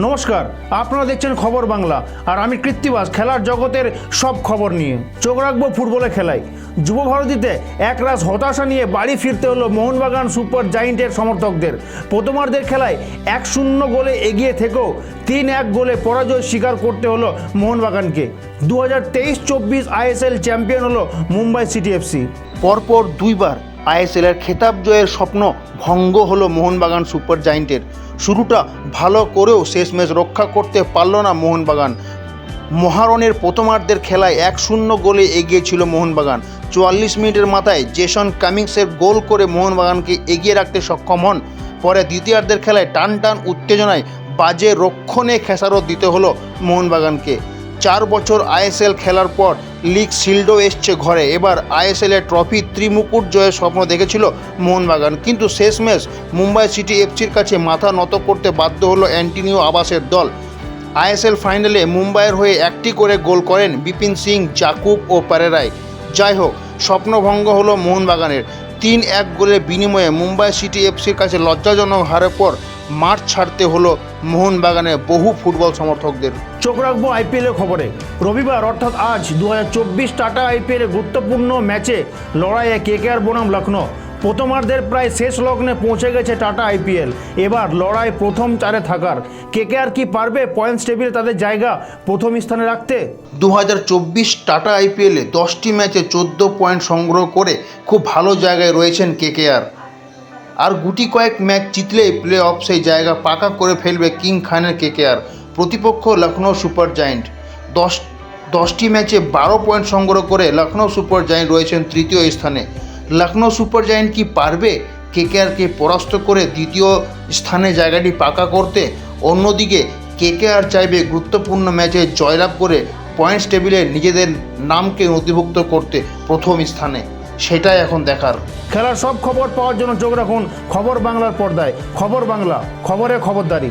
নমস্কার, আপনারা দেখছেন খবর বাংলা আর আমি কৃত্তিবাস। খেলার জগতের সব খবর নিয়ে চোখ রাখবো ফুটবলে খেলায়। যুব ভারতীতে একরাশ হতাশা নিয়ে বাড়ি ফিরতে হলো মোহনবাগান সুপার জায়েন্টের সমর্থকদের। প্রথমার্ধের খেলায় 1-0 গোলে এগিয়ে থেকেও 3-1 গোলে পরাজয় স্বীকার করতে হলো মোহনবাগানকে। 2023-24 আইএসএল চ্যাম্পিয়ন হলো মুম্বাই সিটি এফসি। পরপর দুইবার আইএসএলের খেতাব জয়ের স্বপ্ন ভঙ্গ হলো মোহনবাগান সুপার জায়েন্টের। শুরুটা ভালো করেও শেষমেশ রক্ষা করতে পারল না মোহনবাগান। মহারণের প্রথমার্ধের খেলায় 1-0 গোলে এগিয়ে ছিল মোহনবাগান। 44 মিনিটের মাথায় জেসন কামিংসের গোল করে মোহনবাগানকে এগিয়ে রাখতে সক্ষম হন। পরে দ্বিতীয়ার্ধের খেলায় টান উত্তেজনায় বাজে রক্ষণে খেসারত দিতে হলো মোহনবাগানকে। 4 বছর আইএসএল খেলার পর লিগ শিল্ডও এসছে ঘরে। এবার আইএসএলের ট্রফি ত্রিমুকুট জয়ের স্বপ্ন দেখেছিল মোহনবাগান, কিন্তু শেষমেশ মুম্বাই সিটি এফসির কাছে মাথা নত করতে বাধ্য হলো অ্যান্টনিও আবাসের দল। আইএসএল ফাইনালে মুম্বাইয়ের হয়ে একটি করে গোল করেন বিপিন সিং, জাকুব ও পারেরাই। যাই হোক, স্বপ্নভঙ্গ হলো মোহনবাগানের। 3-1 গোলের বিনিময়ে মুম্বাই সিটি এফসির কাছে লজ্জাজনক হারের পর মাঠ ছাড়তে হলো মোহনবাগানের বহু ফুটবল সমর্থকদের। চোখ রাখবো আইপিএলের খবরে। রবিবার অর্থাৎ আজ 2024 টাটা আইপিএলের গুরুত্বপূর্ণ ম্যাচে লড়াইয়ে কেকেআর বনাম লখনৌ। প্রথমার্ধের প্রায় শেষ লগ্নে পৌঁছে গেছে টাটা আইপিএল। এবার লড়াই প্রথম 4-এ থাকার। কেকেআর কি পারবে পয়েন্টস টেবিলে তাদের জায়গা প্রথম স্থানে রাখতে? 2024 টাটা আইপিএলে 10টি ম্যাচে 14 পয়েন্ট সংগ্রহ করে খুব ভালো জায়গায় রয়েছেন কেকেআর। আর গুটি কয়েক ম্যাচ জিতলেই প্লে অফ সেই জায়গা পাকা করে ফেলবে কিং খানের কেকেআর। প্রতিপক্ষ লখনৌ সুপার জায়েন্ট। 10টি ম্যাচে 12 পয়েন্ট সংগ্রহ করে লখনৌ সুপার জায়েন্ট রয়েছেন তৃতীয় স্থানে। লখনৌ সুপার জায়েন্ট কি পারবে কেকেআরকে পরাস্ত করে দ্বিতীয় স্থানে জায়গাটি পাকা করতে? অন্যদিকে কেকেআর চাইবে গুরুত্বপূর্ণ ম্যাচে জয়লাভ করে পয়েন্টস টেবিলে নিজেদের নামকে নথিভুক্ত করতে প্রথম স্থানে। সেটাই এখন দেখার। খেলার সব খবর পাওয়ার জন্য চোখ রাখুন খবর বাংলার পর্দায়। খবর বাংলা, খবরে খবরদারি।